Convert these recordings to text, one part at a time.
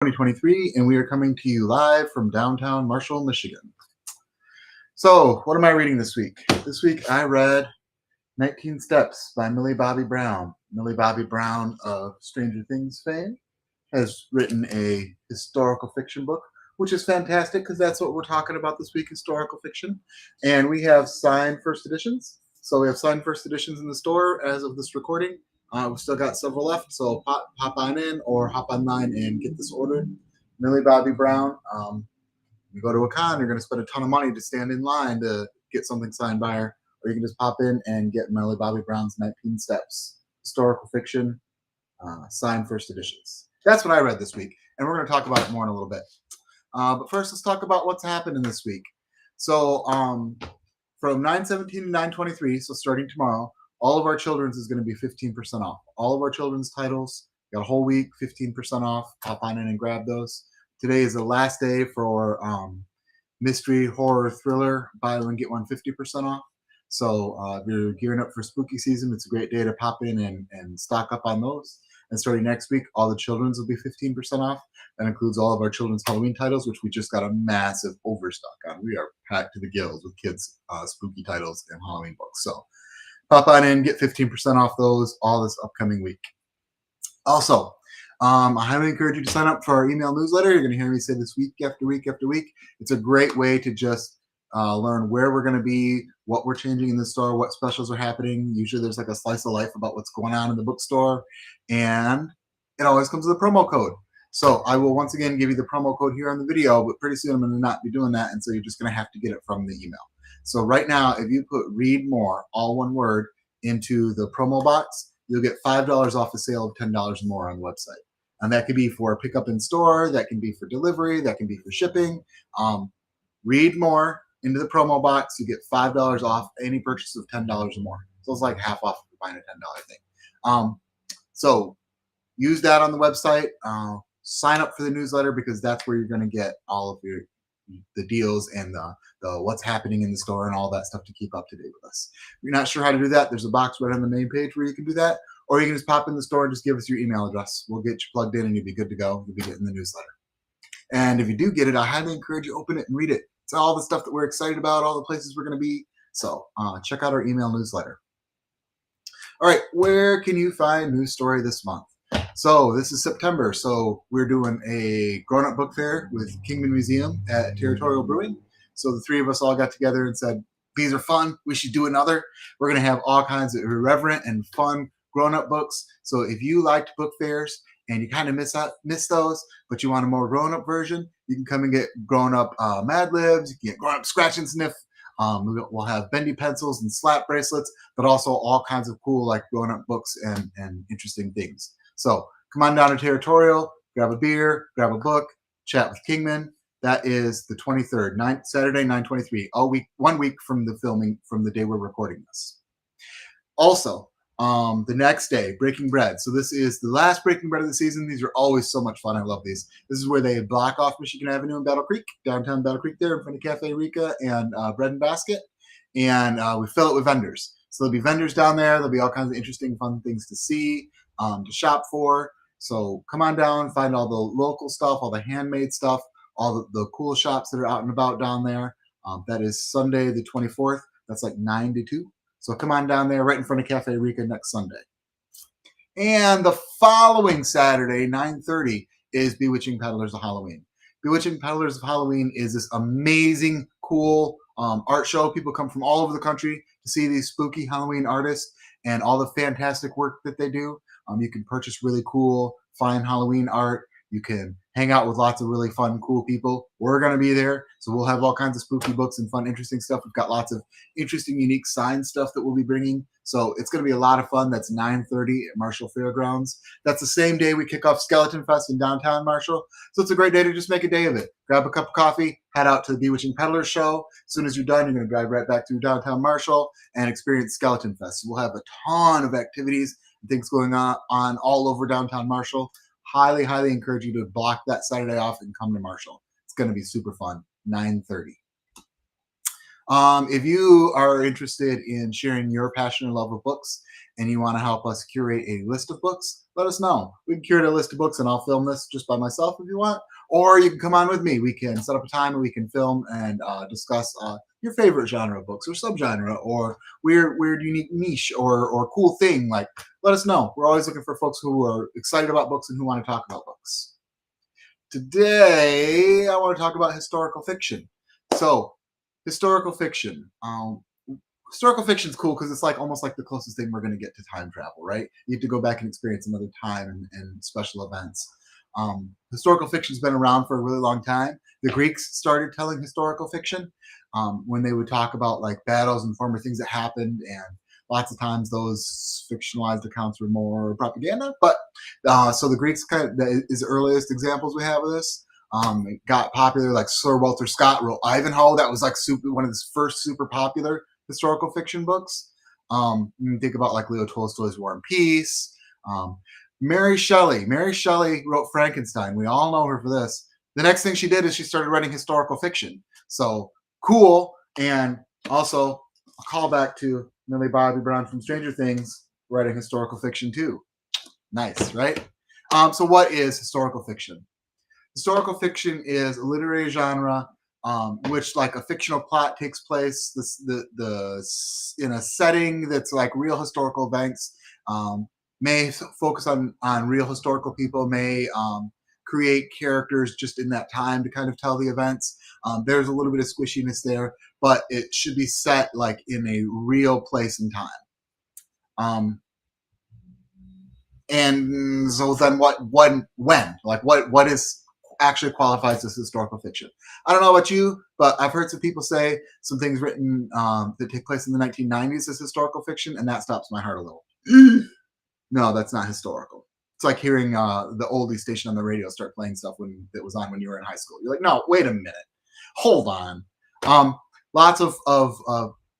2023, and we are coming to you live from downtown Marshall, Michigan. So, what am I reading this week? This week I read 19 Steps by Millie Bobby Brown. Millie Bobby Brown of Stranger Things fame has written a historical fiction book, which is fantastic because that's what we're talking about this week, historical fiction. And we have signed first editions. So we have signed first editions in the store as of this recording. We've still got several left, so hop on in or hop online and get this ordered. Millie Bobby Brown. You go to a con, you're going to spend a ton of money to stand in line to get something signed by her, or you can just pop in and get Millie Bobby Brown's 19 Steps, historical fiction, signed first editions. That's what I read this week, and we're going to talk about it more in a little bit. But first, let's talk about what's happening this week. So from 9/17 to 9/23, so starting tomorrow, all of our children's is going to be 15% off. All of our children's titles, got a whole week, 15% off. Hop on in and grab those. Today is the last day for mystery, horror, thriller. Buy one, get one 50% off. So if you're gearing up for spooky season, it's a great day to pop in and stock up on those. And starting next week, all the children's will be 15% off. That includes all of our children's Halloween titles, which we just got a massive overstock on. We are packed to the gills with kids' spooky titles and Halloween books. So pop on in, get 15% off those all this upcoming week. Also, I highly encourage you to sign up for our email newsletter. You're going to hear me say this week after week after week. It's a great way to just learn where we're going to be, what we're changing in the store, what specials are happening. Usually there's like a slice of life about what's going on in the bookstore, and it always comes with a promo code. So I will once again give you the promo code here on the video, but pretty soon I'm going to not be doing that, and so you're just going to have to get it from the email. So right now, if you put read more, all one word, into the promo box, you'll get $5 off a sale of $10 more on the website. And that could be for pickup in store, that can be for delivery, that can be for shipping. Read more into the promo box, you get $5 off any purchase of $10 or more. So it's like half off if you're buying a $10 thing. So use that on the website. Sign up for the newsletter because that's where you're going to get all of the deals and the what's happening in the store and all that stuff to keep up to date with us. If you're not sure how to do that, there's a box right on the main page where you can do that. Or you can just pop in the store and just give us your email address. We'll get you plugged in and you'll be good to go. You'll be getting the newsletter. And if you do get it, I highly encourage you to open it and read it. It's all the stuff that we're excited about, all the places we're going to be. So check out our email newsletter. All right, where can you find News Story this month? So this is September, so we're doing a grown-up book fair with Kingman Museum at Territorial Brewing. So the three of us all got together and said, these are fun, we should do another. We're going to have all kinds of irreverent and fun grown-up books. So if you liked book fairs and you kind of miss those, but you want a more grown-up version, you can come and get grown-up Mad Libs, you can get grown-up Scratch and Sniff. We'll have bendy pencils and slap bracelets, but also all kinds of cool like grown-up books and interesting things. So come on down to Territorial, grab a beer, grab a book, chat with Kingman. That is the 23rd, Saturday, 9/23, all week, 1 week from the filming, from the day we're recording this. Also, the next day, Breaking Bread. So this is the last Breaking Bread of the season. These are always so much fun. I love these. This is where they block off Michigan Avenue in Battle Creek, downtown Battle Creek there in front of Cafe Rica and Bread and Basket. And we fill it with vendors. So there'll be vendors down there. There'll be all kinds of interesting, fun things to see, to shop for. So come on down, find all the local stuff, all the handmade stuff, all the cool shops that are out and about down there. That is Sunday the 24th. That's like 9 to 2. So come on down there right in front of Cafe Rica next Sunday. And the following Saturday, 9:30, is Bewitching Peddlers of Halloween. Bewitching Peddlers of Halloween is this amazing, cool art show. People come from all over the country to see these spooky Halloween artists and all the fantastic work that they do. You can purchase really cool, fine Halloween art. You can hang out with lots of really fun, cool people. We're going to be there. So we'll have all kinds of spooky books and fun, interesting stuff. We've got lots of interesting, unique sign stuff that we'll be bringing. So it's going to be a lot of fun. That's 9:30 at Marshall Fairgrounds. That's the same day we kick off Skeleton Fest in downtown Marshall. So it's a great day to just make a day of it. Grab a cup of coffee, head out to the Bewitching Peddlers show. As soon as you're done, you're going to drive right back through downtown Marshall and experience Skeleton Fest. So we'll have a ton of activities and things going on all over downtown Marshall. Highly, highly encourage you to block that Saturday off and come to Marshall. It's going to be super fun. 9:30. If you are interested in sharing your passion and love of books and you want to help us curate a list of books, let us know. We can curate a list of books and I'll film this just by myself if you want. Or you can come on with me. We can set up a time and we can film and discuss your favorite genre of books or subgenre or weird, unique niche or cool thing. Like, let us know. We're always looking for folks who are excited about books and who want to talk about books. Today, I want to talk about historical fiction. So, historical fiction. Historical fiction is cool because it's like almost like the closest thing we're going to get to time travel, right? You have to go back and experience another time and special events. Historical fiction's been around for a really long time. The Greeks started telling historical fiction when they would talk about like battles and former things that happened, and lots of times those fictionalized accounts were more propaganda. But so the Greeks kind of is the earliest examples we have of this. It got popular, like Sir Walter Scott wrote Ivanhoe. That was like one of his first super popular historical fiction books. You think about like Leo Tolstoy's War and Peace. Mary Shelley wrote Frankenstein. We all know her for this. The next thing she did is she started writing historical fiction. So cool. And also a callback to Millie Bobby Brown from Stranger Things writing historical fiction too. Nice, right? So what is historical fiction? Historical fiction is a literary genre which, like, a fictional plot takes place in a setting that's like real historical events. May focus on real historical people. May create characters just in that time to kind of tell the events. There's a little bit of squishiness there, but it should be set like in a real place and time. And so then when like what is actually qualifies as historical fiction? I don't know about you, but I've heard some people say some things written that take place in the 1990s as historical fiction, and that stops my heart a little. No, that's not historical. It's like hearing the oldie station on the radio start playing stuff that was on when you were in high school. You're like, no, wait a minute, hold on. Lots of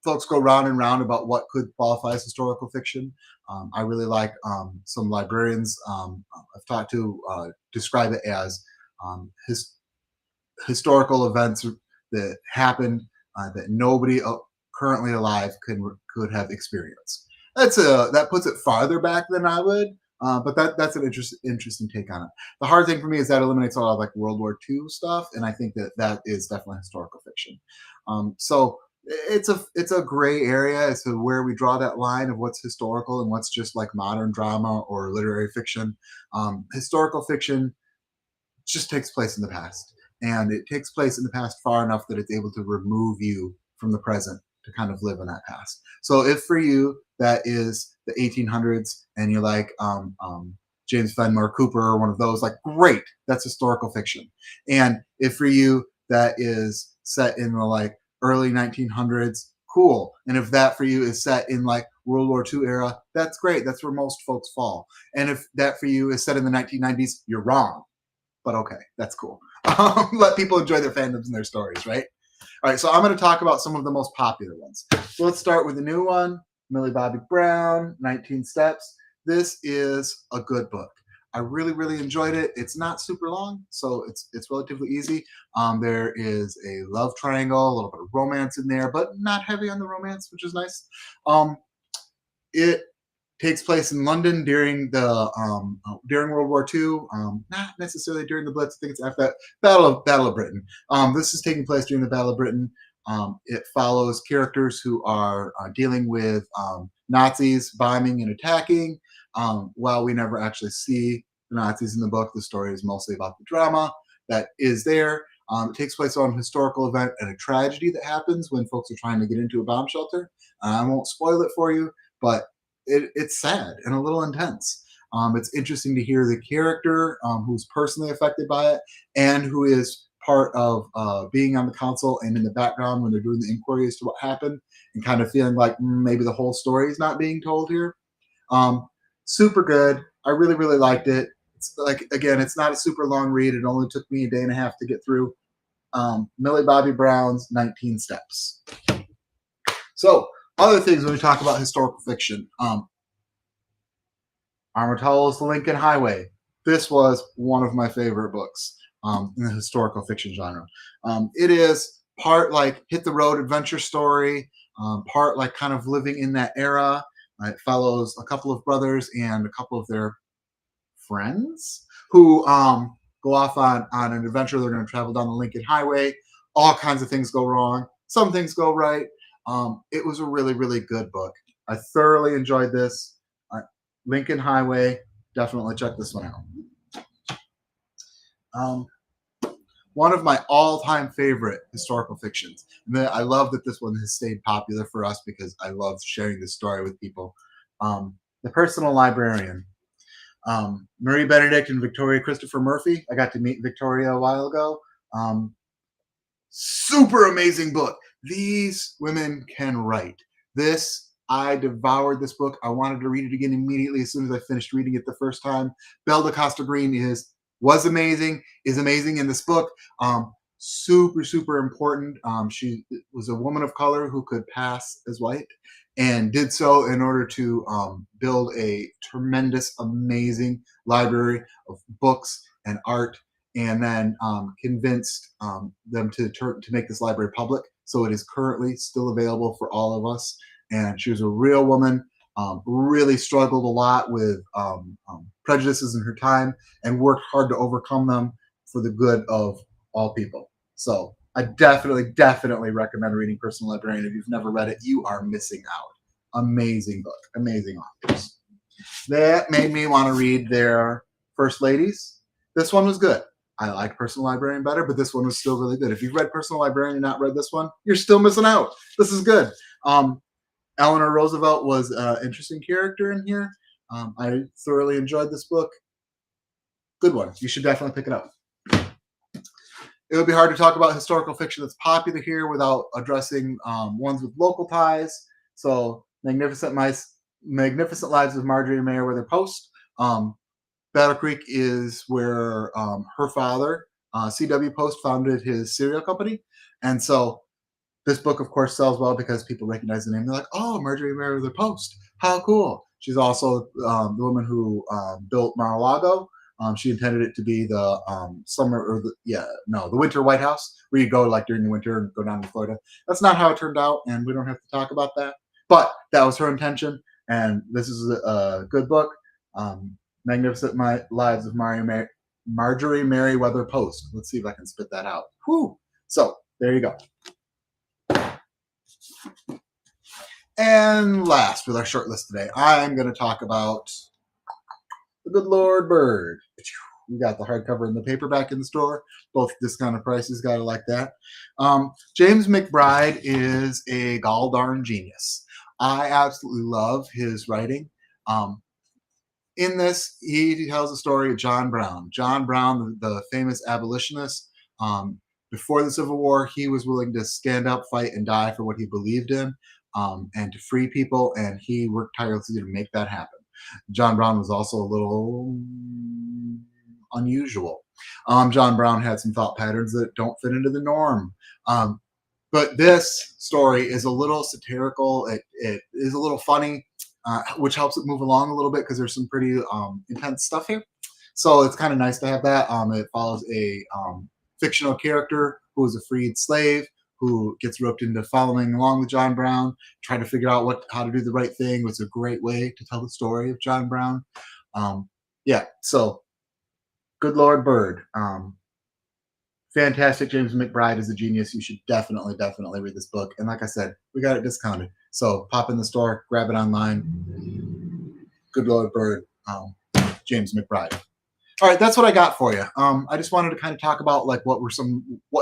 folks go round and round about what could qualify as historical fiction. I really like some librarians I've talked to describe it as historical events that happened that nobody currently alive could have experienced. That puts it farther back than I would, but that's an interesting take on it. The hard thing for me is that eliminates a lot of like World War II stuff, and I think that is definitely historical fiction. So it's a gray area as to where we draw that line of what's historical and what's just like modern drama or literary fiction. Historical fiction just takes place in the past, and it takes place in the past far enough that it's able to remove you from the present to kind of live in that past. So if for you that is the 1800s and you're like James Fenimore Cooper or one of those, like, great, that's historical fiction. And if for you that is set in the like early 1900s, cool. And if that for you is set in like World War II era, that's great. That's where most folks fall. And if that for you is set in the 1990s, you're wrong. But okay, that's cool. Let people enjoy their fandoms and their stories, right? All right, so I'm going to talk about some of the most popular ones. So let's start with the new one, Millie Bobby Brown, 19 Steps. This is a good book. I really, really enjoyed it. It's not super long, so it's relatively easy. There is a love triangle, a little bit of romance in there, but not heavy on the romance, which is nice. It takes place in London during World War II, not necessarily during the Blitz. I think it's after that Battle of Britain. This is taking place during the Battle of Britain. It follows characters who are dealing with Nazis bombing and attacking. While we never actually see the Nazis in the book, the story is mostly about the drama that is there. It takes place on a historical event and a tragedy that happens when folks are trying to get into a bomb shelter. I won't spoil it for you, but it's sad and a little intense. It's interesting to hear the character who's personally affected by it and who is part of being on the council and in the background when they're doing the inquiry as to what happened and kind of feeling like maybe the whole story is not being told here. Super good. I really, really liked it. It's like, again, it's not a super long read. It only took me a day and a half to get through. Millie Bobby Brown's 19 Steps. So, other things when we talk about historical fiction. Armatello's The Lincoln Highway. This was one of my favorite books in the historical fiction genre. It is part like hit the road adventure story, part like kind of living in that era. It follows a couple of brothers and a couple of their friends who go off on an adventure. They're going to travel down the Lincoln Highway. All kinds of things go wrong. Some things go right. It was a really, really good book. I thoroughly enjoyed this. Lincoln Highway. Definitely check this one out. One of my all-time favorite historical fictions. And I love that this one has stayed popular for us because I love sharing this story with people. The Personal Librarian. Marie Benedict and Victoria Christopher Murphy. I got to meet Victoria a while ago. Super amazing book. These women can write. I devoured this book. I wanted to read it again immediately as soon as I finished reading it the first time. Belle DaCosta Green was amazing, is amazing in this book. Super, super important. She was a woman of color who could pass as white and did so in order to build a tremendous, amazing library of books and art, and then convinced them to make this library public. So it is currently still available for all of us. And she was a real woman, really struggled a lot with prejudices in her time and worked hard to overcome them for the good of all people. So I definitely recommend reading Personal Librarian. If you've never read it, you are missing out. Amazing book, amazing authors. That made me want to read their First Ladies. This one was good. I like Personal Librarian better, but this one was still really good. If you've read Personal Librarian and not read this one, you're still missing out. This is good. Eleanor Roosevelt was an interesting character in here. I thoroughly enjoyed this book. Good one. You should definitely pick it up. It would be hard to talk about historical fiction that's popular here without addressing ones with local ties. So, Magnificent Lives of Marjorie Meriwether Post. Battle Creek is where her father, C.W. Post, founded his cereal company. And so this book, of course, sells well because people recognize the name. They're like, oh, Marjorie Meriwether Post. How cool. She's also the woman who built Mar-a-Lago. She intended it to be the the winter White House, where you go like during the winter and go down to Florida. That's not how it turned out, and we don't have to talk about that. But that was her intention, and this is a good book. Magnificent Lives of Marjorie Meriwether Post. Let's see if I can spit that out. Whew. So there you go. And last with our short list today, I'm going to talk about The Good Lord Bird. We got the hardcover and the paperback in the store, both discounted prices. Gotta like that. James McBride is a gall darn genius. I absolutely love his writing. In this, he tells the story of John Brown. John Brown, the famous abolitionist. Before the Civil War, he was willing to stand up, fight, and die for what he believed in, and to free people, and he worked tirelessly to make that happen. John Brown was also a little unusual. John Brown had some thought patterns that don't fit into the norm. But this story is a little satirical. It is a little funny, which helps it move along a little bit because there's some pretty intense stuff here. So it's kind of nice to have that. It follows a fictional character who is a freed slave who gets roped into following along with John Brown, trying to figure out how to do the right thing. Was a great way to tell the story of John Brown. So Good Lord Bird. Fantastic. James McBride is a genius. You should definitely read this book. And like I said, we got it discounted. So pop in the store, grab it online. Good Lord Bird, James McBride. All right, that's what I got for you. I just wanted to kind of talk about like what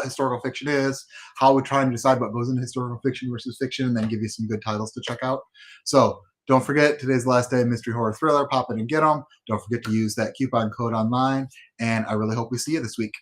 historical fiction is, how we're trying to decide what goes into historical fiction versus fiction, and then give you some good titles to check out. So don't forget, today's the last day of Mystery Horror Thriller. Pop in and get them. Don't forget to use that coupon code online, and I really hope we see you this week.